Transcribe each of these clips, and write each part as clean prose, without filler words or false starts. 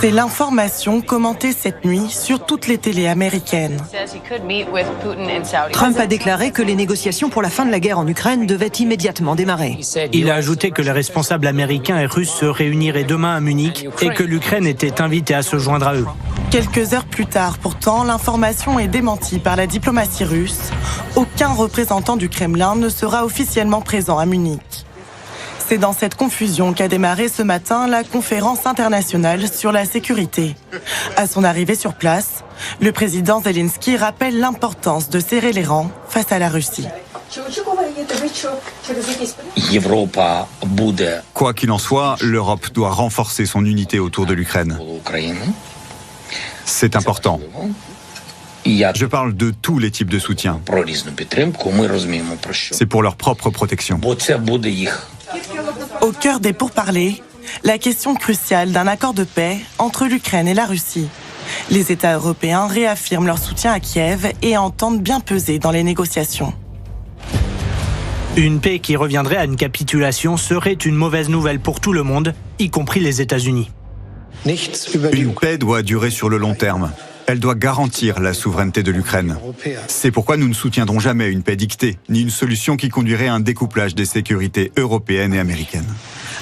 C'est l'information commentée cette nuit sur toutes les télés américaines. Trump a déclaré que les négociations pour la fin de la guerre en Ukraine devaient immédiatement démarrer. Il a ajouté que les responsables américains et russes se réuniraient demain à Munich et que l'Ukraine était invitée à se joindre à eux. Quelques heures plus tard, pourtant, l'information est démentie par la diplomatie russe. Aucun représentant du Kremlin ne sera officiellement présent à Munich. C'est dans cette confusion qu'a démarré ce matin la conférence internationale sur la sécurité. À son arrivée sur place, le président Zelensky rappelle l'importance de serrer les rangs face à la Russie. Quoi qu'il en soit, l'Europe doit renforcer son unité autour de l'Ukraine. C'est important. Je parle de tous les types de soutien. C'est pour leur propre protection. Au cœur des pourparlers, la question cruciale d'un accord de paix entre l'Ukraine et la Russie. Les États européens réaffirment leur soutien à Kiev et entendent bien peser dans les négociations. Une paix qui reviendrait à une capitulation serait une mauvaise nouvelle pour tout le monde, y compris les États-Unis. Une paix doit durer sur le long terme. Elle doit garantir la souveraineté de l'Ukraine. C'est pourquoi nous ne soutiendrons jamais une paix dictée, ni une solution qui conduirait à un découplage des sécurités européennes et américaines.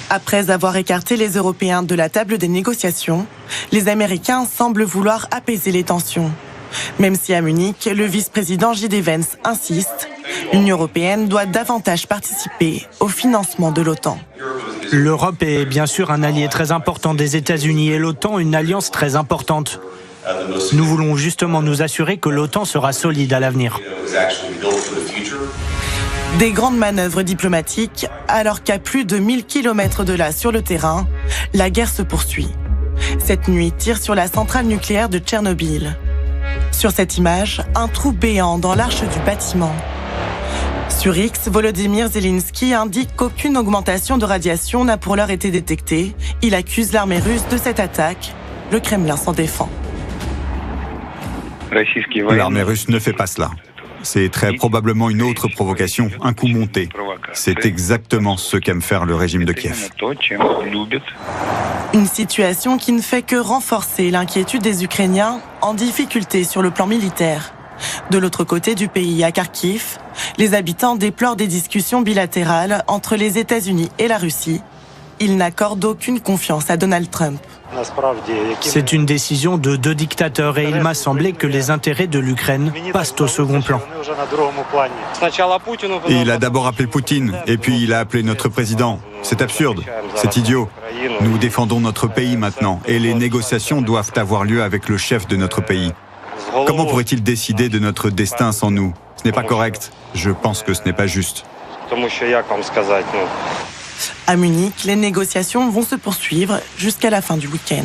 Après avoir écarté les Européens de la table des négociations, les Américains semblent vouloir apaiser les tensions. Même si à Munich, le vice-président J.D. Vance insiste, l'Union européenne doit davantage participer au financement de l'OTAN. L'Europe est bien sûr un allié très important des États-Unis et l'OTAN une alliance très importante. Nous voulons justement nous assurer que l'OTAN sera solide à l'avenir. Des grandes manœuvres diplomatiques, alors qu'à plus de 1000 km de là sur le terrain, la guerre se poursuit. Cette nuit tire sur la centrale nucléaire de Tchernobyl. Sur cette image, un trou béant dans l'arche du bâtiment. Sur X, Volodymyr Zelensky indique qu'aucune augmentation de radiation n'a pour l'heure été détectée. Il accuse l'armée russe de cette attaque. Le Kremlin s'en défend. L'armée russe ne fait pas cela. C'est très probablement une autre provocation, un coup monté. C'est exactement ce qu'aime faire le régime de Kiev. Une situation qui ne fait que renforcer l'inquiétude des Ukrainiens en difficulté sur le plan militaire. De l'autre côté du pays, à Kharkiv, les habitants déplorent des discussions bilatérales entre les États-Unis et la Russie. Ils n'accordent aucune confiance à Donald Trump. C'est une décision de deux dictateurs et il m'a semblé que les intérêts de l'Ukraine passent au second plan. Il a d'abord appelé Poutine et puis il a appelé notre président. C'est absurde, c'est idiot. Nous défendons notre pays maintenant et les négociations doivent avoir lieu avec le chef de notre pays. Comment pourrait-il décider de notre destin sans nous? Ce n'est pas correct. Je pense que ce n'est pas juste. À Munich, les négociations vont se poursuivre jusqu'à la fin du week-end.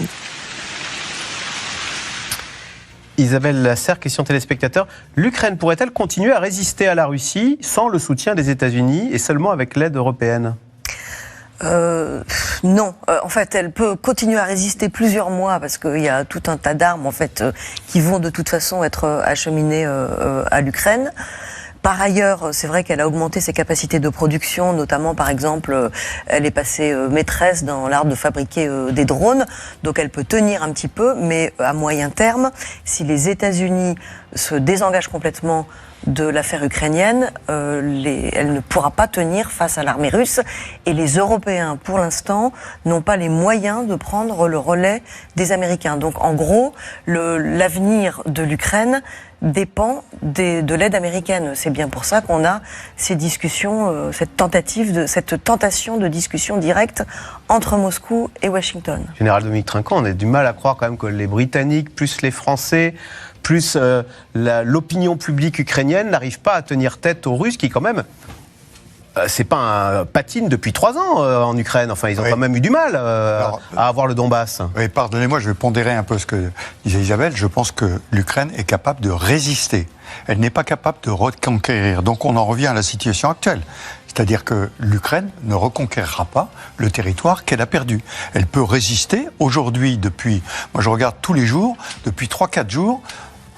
Isabelle Lasserre, question téléspectateur. L'Ukraine pourrait-elle continuer à résister à la Russie sans le soutien des États-Unis et seulement avec l'aide européenne ? Non, en fait, elle peut continuer à résister plusieurs mois parce qu'il y a tout un tas d'armes en fait qui vont de toute façon être acheminées à l'Ukraine. Par ailleurs, c'est vrai qu'elle a augmenté ses capacités de production, notamment par exemple, elle est passée maîtresse dans l'art de fabriquer des drones, donc elle peut tenir un petit peu, mais à moyen terme, si les États-Unis se désengagent complètement de l'affaire ukrainienne, elle ne pourra pas tenir face à l'armée russe et les Européens, pour l'instant, n'ont pas les moyens de prendre le relais des Américains. Donc en gros, l'avenir de l'Ukraine dépend de l'aide américaine. C'est bien pour ça qu'on a ces discussions, cette tentation de discussion directe entre Moscou et Washington. Général Dominique Trinquant, on a du mal à croire quand même que les Britanniques, plus les Français, plus l'opinion publique ukrainienne n'arrive pas à tenir tête aux Russes qui quand même, c'est pas un patine depuis 3 ans en Ukraine. Enfin, ils ont quand même eu du mal à avoir le Donbass. Oui, pardonnez-moi, je vais pondérer un peu ce que disait Isabelle. Je pense que l'Ukraine est capable de résister. Elle n'est pas capable de reconquérir. Donc on en revient à la situation actuelle. C'est-à-dire que l'Ukraine ne reconquérera pas le territoire qu'elle a perdu. Elle peut résister. Aujourd'hui, moi je regarde tous les jours, depuis 3-4 jours,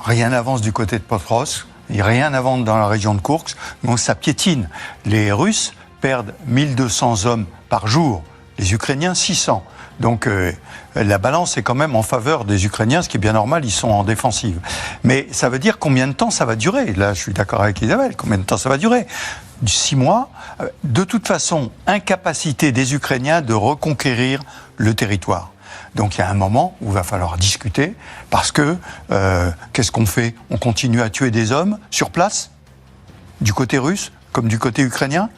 rien n'avance du côté de Potros. Il n'y a rien n'avance dans la région de Koursk, donc ça piétine. Les Russes perdent 1200 hommes par jour, les Ukrainiens 600. Donc la balance est quand même en faveur des Ukrainiens, ce qui est bien normal, ils sont en défensive. Mais ça veut dire combien de temps ça va durer? Là, je suis d'accord avec Isabelle, combien de temps ça va durer? 6 mois. De toute façon, incapacité des Ukrainiens de reconquérir le territoire. Donc il y a un moment où il va falloir discuter, parce que qu'est-ce qu'on fait? On continue à tuer des hommes sur place, du côté russe, comme du côté ukrainien?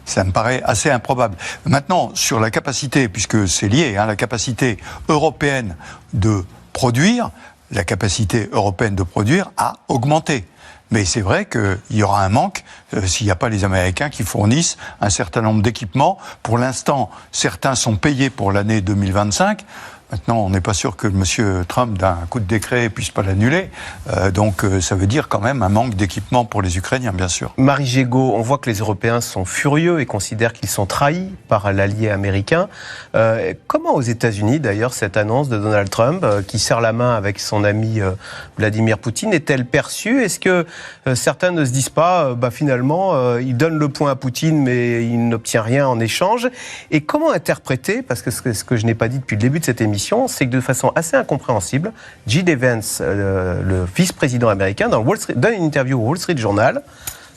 Ça me paraît assez improbable. Maintenant, sur la capacité, puisque c'est lié, la capacité européenne de produire, la capacité européenne de produire a augmenté. Mais c'est vrai qu'il y aura un manque s'il n'y a pas les Américains qui fournissent un certain nombre d'équipements. Pour l'instant, certains sont payés pour l'année 2025. Maintenant, on n'est pas sûr que M. Trump, d'un coup de décret, puisse pas l'annuler. Donc, ça veut dire quand même un manque d'équipement pour les Ukrainiens, bien sûr. Marie Gégaud, on voit que les Européens sont furieux et considèrent qu'ils sont trahis par l'allié américain. Comment aux États-Unis, d'ailleurs, cette annonce de Donald Trump, qui serre la main avec son ami Vladimir Poutine, est-elle perçue? Est-ce que certains ne se disent pas, finalement, il donne le point à Poutine, mais il n'obtient rien en échange? Et comment interpréter, parce que ce que je n'ai pas dit depuis le début de cette émission, c'est que de façon assez incompréhensible, J.D. Vance, le vice-président américain, donne une interview au Wall Street Journal,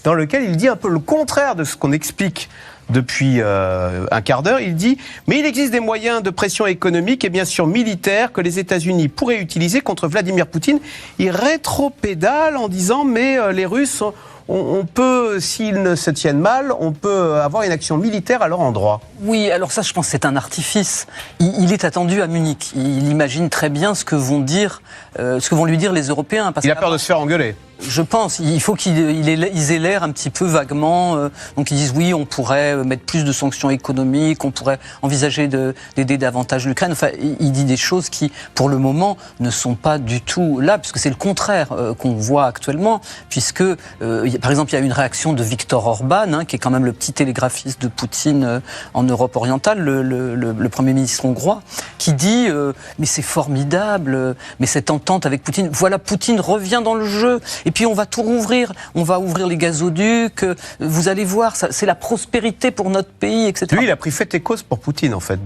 dans lequel il dit un peu le contraire de ce qu'on explique depuis un quart d'heure. Il dit « Mais il existe des moyens de pression économique et bien sûr militaire que les États-Unis pourraient utiliser contre Vladimir Poutine. » Il rétropédale en disant « Mais les Russes... On peut, s'ils ne se tiennent mal, on peut avoir une action militaire à leur endroit. » Oui, alors ça, je pense que c'est un artifice. Il est attendu à Munich. Il imagine très bien ce que vont lui dire les Européens. Il a peur de se faire engueuler. Je pense. Il faut qu'ils aient l'air un petit peu vaguement. Donc ils disent oui, on pourrait mettre plus de sanctions économiques, on pourrait envisager d'aider davantage l'Ukraine. Enfin, il dit des choses qui, pour le moment, ne sont pas du tout là, puisque c'est le contraire qu'on voit actuellement, puisque, par exemple, il y a une réaction de Viktor Orban, qui est quand même le petit télégraphiste de Poutine en Europe orientale, le Premier ministre hongrois, qui dit mais c'est formidable, mais cette entente avec Poutine, voilà, Poutine revient dans le jeu. Et puis on va tout rouvrir, on va ouvrir les gazoducs, vous allez voir, c'est la prospérité pour notre pays, etc. Lui, il a pris fait et cause pour Poutine, en fait,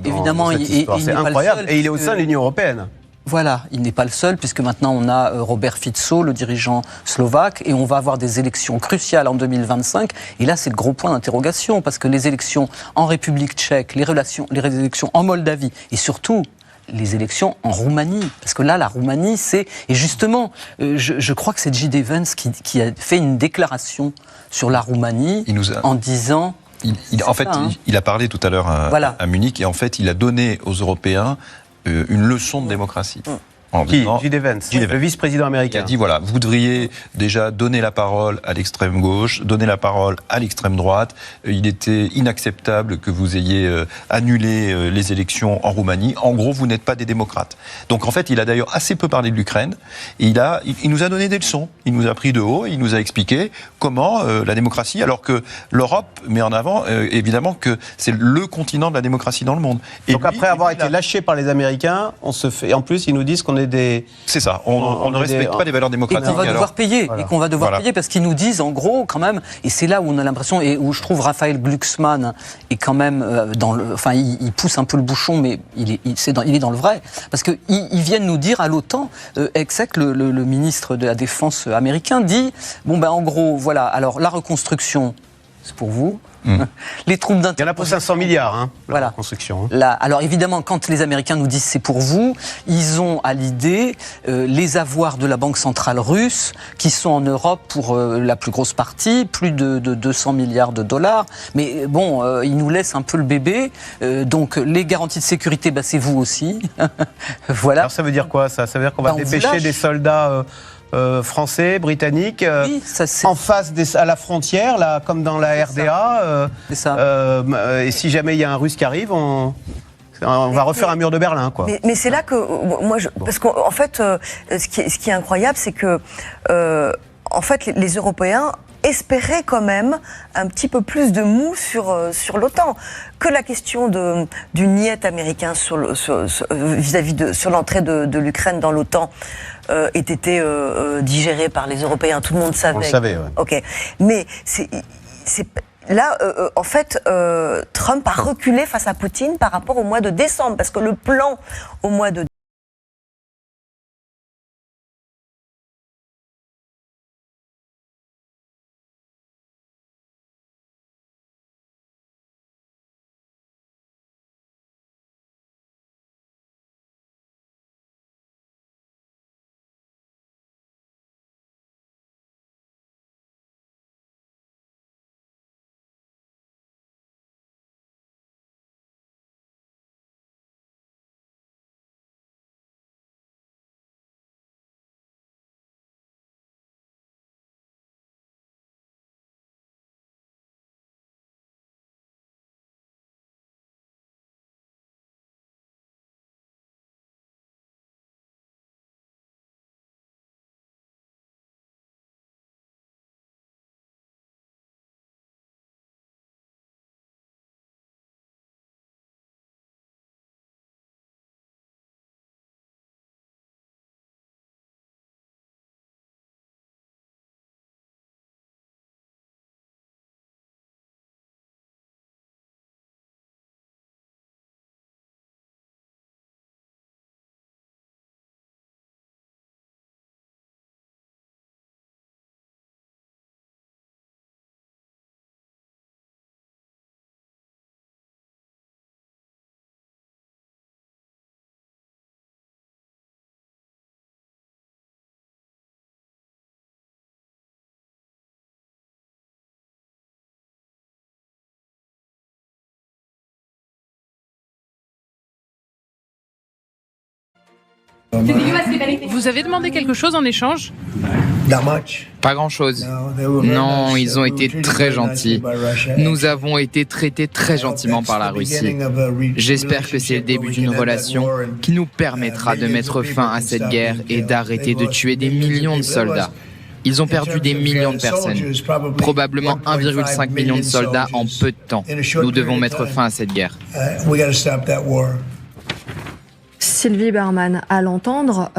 évidemment, cette histoire. C'est incroyable, et il est au sein de l'Union européenne. Voilà, il n'est pas le seul, puisque maintenant on a Robert Fico, le dirigeant slovaque, et on va avoir des élections cruciales en 2025. Et là, c'est le gros point d'interrogation, parce que les élections en République tchèque, les élections en Moldavie, et surtout les élections en Roumanie. Parce que là, la Roumanie, c'est... Et justement, je crois que c'est J.D. Vance qui a fait une déclaration sur la Roumanie en disant... Il a parlé tout à l'heure à Munich, et en fait, il a donné aux Européens une leçon de démocratie. J.D. Vance, le vice-président américain. Il a dit, voilà, vous devriez déjà donner la parole à l'extrême gauche, donner la parole à l'extrême droite. Il était inacceptable que vous ayez annulé les élections en Roumanie. En gros, vous n'êtes pas des démocrates. Donc en fait, il a d'ailleurs assez peu parlé de l'Ukraine. Et il nous a donné des leçons. Il nous a pris de haut, il nous a expliqué comment la démocratie, alors que l'Europe met en avant, évidemment, que c'est le continent de la démocratie dans le monde. Et donc après avoir été lâché par les Américains, on se fait... En plus, ils nous disent qu'on est des... C'est ça, on ne respecte pas les valeurs démocratiques. Et qu'on va devoir payer, et qu'on va devoir payer, parce qu'ils nous disent, en gros, quand même, et c'est là où on a l'impression, et où je trouve Raphaël Glucksmann est quand même enfin, il pousse un peu le bouchon, mais il est dans le vrai, parce qu'ils viennent nous dire à l'OTAN, Exec, le ministre de la Défense américain, dit, en gros, voilà, alors la reconstruction, c'est pour vous. Les troupes il y en a pour 500 milliards, la construction. Là, alors évidemment, quand les Américains nous disent c'est pour vous, ils ont à l'idée les avoirs de la Banque centrale russe, qui sont en Europe pour la plus grosse partie, plus de 200 milliards de dollars. Mais bon, ils nous laissent un peu le bébé. Donc les garanties de sécurité, c'est vous aussi. Voilà. Alors ça veut dire quoi, ça? Ça veut dire qu'on va dépêcher des soldats... français, britanniques, en face à la frontière, là, comme dans la RDA. Et si jamais il y a un Russe qui arrive, on va refaire un mur de Berlin, quoi. Mais c'est là que moi, parce qu'en fait, ce qui est incroyable, c'est que en fait, les Européens espéraient quand même un petit peu plus de mou sur l'OTAN, que la question du niet américain sur l'entrée de l'Ukraine dans l'OTAN ait été digérée par les Européens. Tout le monde savait. On le savait, ouais. Ok, mais là, en fait, Trump a reculé face à Poutine par rapport au mois de décembre, parce que le plan au mois de Vous avez demandé quelque chose en échange? Pas grand-chose. Non, ils ont été très gentils. Nous avons été traités très gentiment par la Russie. J'espère que c'est le début d'une relation qui nous permettra de mettre fin à cette guerre et d'arrêter de tuer des millions de soldats. Ils ont perdu des millions de personnes, probablement 1,5 million de soldats en peu de temps. Nous devons mettre fin à cette guerre. Sylvie Berman, à l'entendre,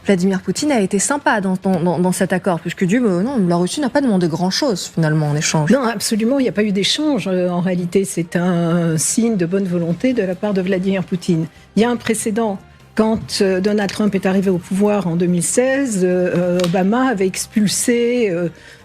Vladimir Poutine a été sympa dans cet accord, puisque non, la Russie n'a pas demandé grand-chose finalement en échange. Non, absolument, il n'y a pas eu d'échange. En réalité, c'est un signe de bonne volonté de la part de Vladimir Poutine. Il y a un précédent. Quand Donald Trump est arrivé au pouvoir en 2016, Obama avait expulsé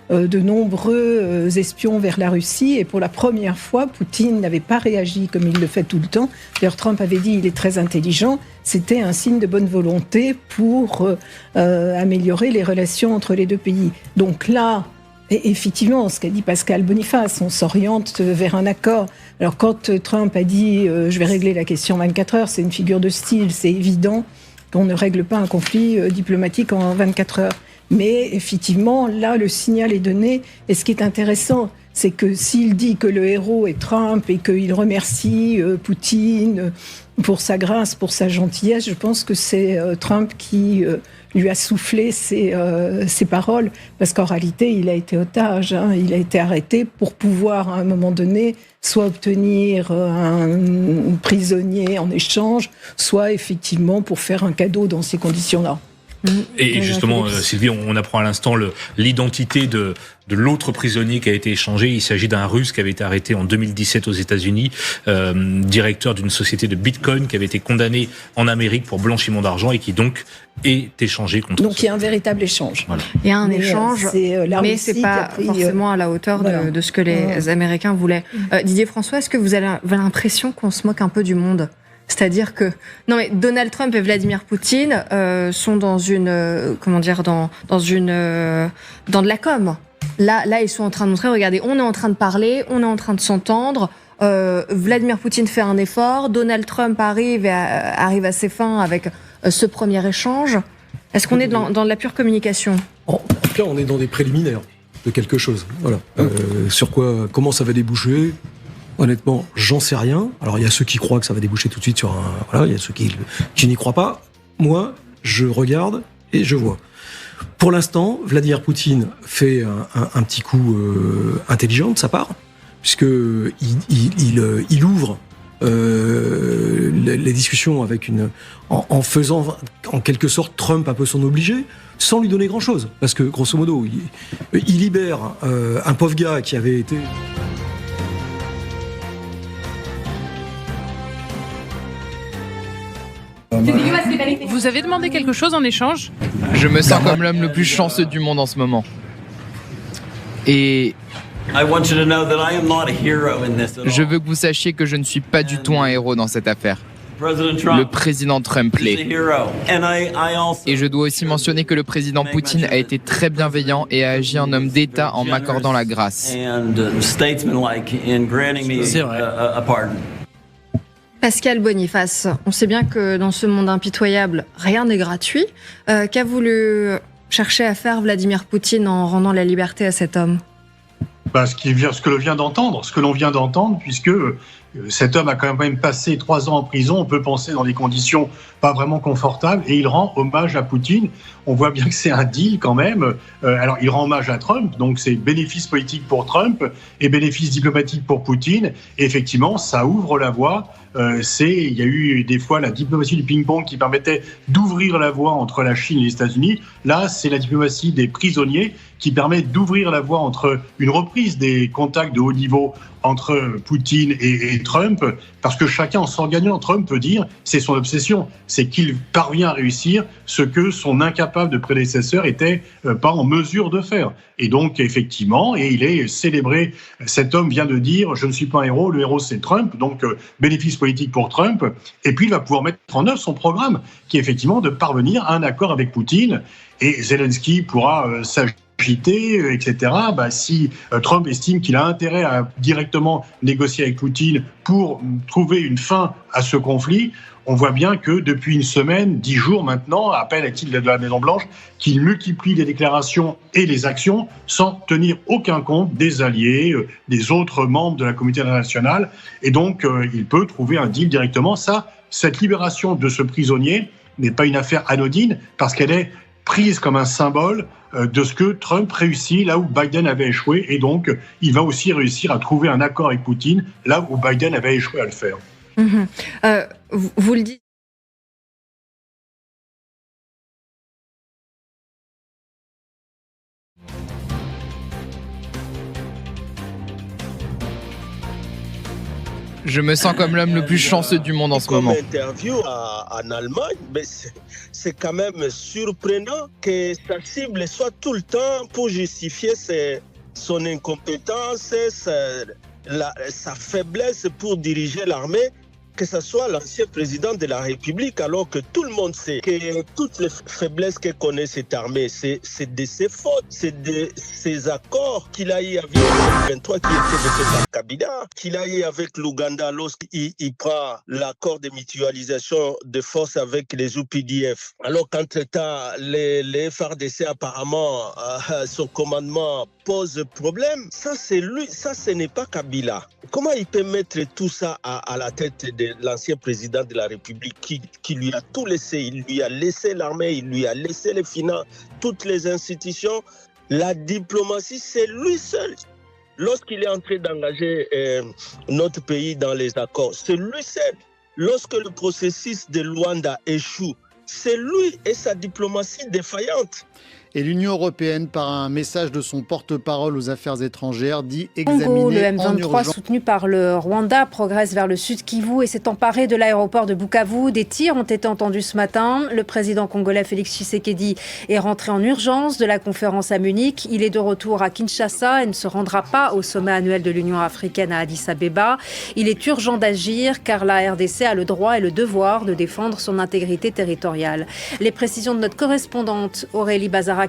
de nombreux espions vers la Russie, et pour la première fois, Poutine n'avait pas réagi comme il le fait tout le temps. D'ailleurs, Trump avait dit il est très intelligent. C'était un signe de bonne volonté pour améliorer les relations entre les deux pays. Donc là, et effectivement, ce qu'a dit Pascal Boniface, on s'oriente vers un accord. Alors quand Trump a dit je vais régler la question en 24 heures, c'est une figure de style, c'est évident qu'on ne règle pas un conflit diplomatique en 24 heures. Mais effectivement, là, le signal est donné. Et ce qui est intéressant, c'est que s'il dit que le héros est Trump et qu'il remercie Poutine pour sa grâce, pour sa gentillesse, je pense que c'est Trump qui lui a soufflé ses paroles, parce qu'en réalité, il a été otage, il a été arrêté pour pouvoir, à un moment donné, soit obtenir un prisonnier en échange, soit effectivement pour faire un cadeau dans ces conditions-là. Et justement, Sylvie, on apprend à l'instant l'identité de l'autre prisonnier qui a été échangé. Il s'agit d'un Russe qui avait été arrêté en 2017 aux États-Unis, directeur d'une société de Bitcoin qui avait été condamné en Amérique pour blanchiment d'argent et qui donc est échangé contre. Donc il y a un véritable échange. Voilà. Il y a un échange, mais c'est pas forcément à la hauteur de ce que les Américains voulaient. Didier François, est-ce que vous avez l'impression qu'on se moque un peu du monde ? C'est-à-dire que non, mais Donald Trump et Vladimir Poutine sont dans une dans de la com. Là, ils sont en train de montrer, regardez, on est en train de parler, on est en train de s'entendre. Vladimir Poutine fait un effort, Donald Trump arrive à ses fins avec ce premier échange. Est-ce qu'on est dans de la pure communication ? En tout cas, on est dans des préliminaires de quelque chose. Voilà. Sur quoi, comment ça va déboucher ? Honnêtement, j'en sais rien. Alors, il y a ceux qui croient que ça va déboucher tout de suite sur un... Voilà, il y a ceux qui n'y croient pas. Moi, je regarde et je vois. Pour l'instant, Vladimir Poutine fait un petit coup intelligent de sa part, puisqu'il ouvre les discussions avec en faisant en quelque sorte Trump un peu son obligé, sans lui donner grand-chose. Parce que, grosso modo, il libère un pauvre gars qui avait été... Vous avez demandé quelque chose en échange? Je me sens comme l'homme le plus chanceux du monde en ce moment. Et je veux que vous sachiez que je ne suis pas du tout un héros dans cette affaire. Le président Trump l'est. Et je dois aussi mentionner que le président Poutine a été très bienveillant et a agi en homme d'État en m'accordant la grâce. C'est vrai. Pascal Boniface, on sait bien que dans ce monde impitoyable, rien n'est gratuit. Qu'a voulu chercher à faire Vladimir Poutine en rendant la liberté à cet homme? Ce que l'on vient d'entendre, puisque cet homme a quand même passé 3 ans en prison, on peut penser dans des conditions pas vraiment confortables, et il rend hommage à Poutine. On voit bien que c'est un deal quand même. Alors il rend hommage à Trump, donc c'est bénéfice politique pour Trump et bénéfice diplomatique pour Poutine. Et effectivement, ça ouvre la voie. Il y a eu des fois la diplomatie du ping-pong qui permettait d'ouvrir la voie entre la Chine et les États-Unis. Là, c'est la diplomatie des prisonniers qui permet d'ouvrir la voie entre une reprise des contacts de haut niveau entre Poutine et Trump, parce que chacun, en s'organisant, Trump peut dire, c'est son obsession, c'est qu'il parvient à réussir ce que son incapable de prédécesseur était pas en mesure de faire. Et donc, effectivement, et il est célébré, cet homme vient de dire, je ne suis pas un héros, le héros c'est Trump, donc bénéfice politique pour Trump, et puis il va pouvoir mettre en œuvre son programme, qui est effectivement de parvenir à un accord avec Poutine, et Zelensky pourra s'agiter, etc. Si Trump estime qu'il a intérêt à directement négocier avec Poutine pour trouver une fin à ce conflit, on voit bien que depuis une semaine, 10 jours maintenant, à peine est-il de la Maison-Blanche, qu'il multiplie les déclarations et les actions sans tenir aucun compte des alliés, des autres membres de la communauté internationale. Et donc, il peut trouver un deal directement. Cette libération de ce prisonnier n'est pas une affaire anodine parce qu'elle est prise comme un symbole de ce que Trump réussit là où Biden avait échoué. Et donc, il va aussi réussir à trouver un accord avec Poutine là où Biden avait échoué à le faire. Vous le dites. Je me sens comme l'homme le plus chanceux du monde en ce moment. Comme interview en Allemagne, mais c'est quand même surprenant que sa cible soit tout le temps pour justifier son incompétence, sa faiblesse pour diriger l'armée, que ce soit l'ancien président de la République, alors que tout le monde sait que toutes les faiblesses que connaît cette armée, c'est de ses fautes, c'est de ses accords qu'il a eu avec le 23 qui était fait par Kabila, qu'il a eu avec l'Ouganda lorsqu'il prend l'accord de mutualisation de forces avec les UPDF. Alors qu'entre-temps, les FARDC apparemment, son commandement pose problème, ça c'est lui, ça ce n'est pas Kabila. Comment il peut mettre tout ça à la tête de l'ancien président de la République qui lui a tout laissé? Il lui a laissé l'armée, il lui a laissé les finances, toutes les institutions. La diplomatie, c'est lui seul. Lorsqu'il est en train d'engager notre pays dans les accords, c'est lui seul. Lorsque le processus de Luanda échoue, c'est lui et sa diplomatie défaillante. Et l'Union européenne, par un message de son porte-parole aux affaires étrangères, dit examiner Congo, le en M23 urgence. soutenu par le Rwanda progresse vers le sud Kivu et s'est emparé de l'aéroport de Bukavu. Des tirs ont été entendus ce matin. Le président congolais Félix Tshisekedi est rentré en urgence de la conférence à Munich. Il est de retour à Kinshasa et ne se rendra pas au sommet annuel de l'Union africaine à Addis Abeba. Il est urgent d'agir car la RDC a le droit et le devoir de défendre son intégrité territoriale. Les précisions de notre correspondante Aurélie Bazara-Kibangula.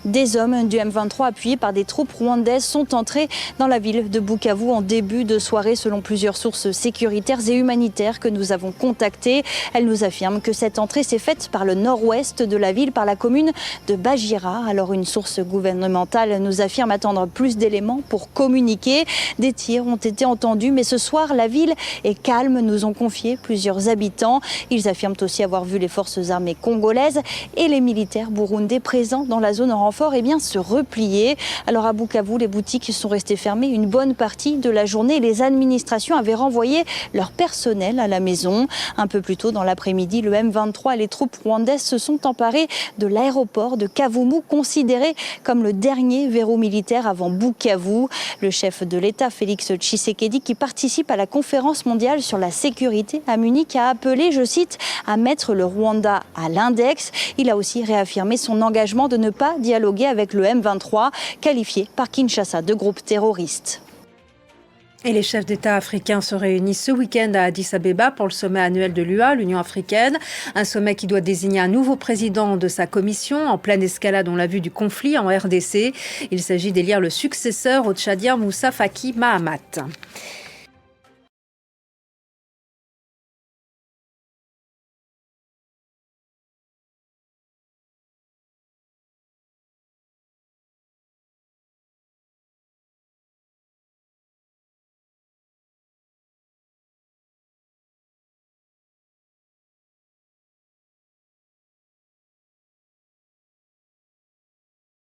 Des hommes du M23 appuyés par des troupes rwandaises sont entrés dans la ville de Bukavu en début de soirée selon plusieurs sources sécuritaires et humanitaires que nous avons contactées. Elles nous affirment que cette entrée s'est faite par le nord-ouest de la ville, par la commune de Bajira. Alors une source gouvernementale nous affirme attendre plus d'éléments pour communiquer. Des tirs ont été entendus, mais ce soir la ville est calme, nous ont confié plusieurs habitants. Ils affirment aussi avoir vu les forces armées congolaises et les militaires burundais présents dans la zone en renforts se repliaient. Alors à Bukavu, les boutiques sont restées fermées une bonne partie de la journée. Les administrations avaient renvoyé leur personnel à la maison. Un peu plus tôt dans l'après-midi, le M23 et les troupes rwandaises se sont emparés de l'aéroport de Kavumu, considéré comme le dernier verrou militaire avant Bukavu. Le chef de l'État, Félix Tshisekedi, qui participe à la conférence mondiale sur la sécurité à Munich, a appelé, je cite, à mettre le Rwanda à l'index. Il a aussi réaffirmé son engagement de ne pas dialoguer avec le M23, qualifié par Kinshasa de groupe terroriste. Et les chefs d'État africains se réunissent ce week-end à Addis Abeba pour le sommet annuel de l'UA, l'Union africaine. Un sommet qui doit désigner un nouveau président de sa commission, en pleine escalade, on l'a vu, du conflit en RDC. Il s'agit d'élire le successeur au Tchadien Moussa Faki Mahamat.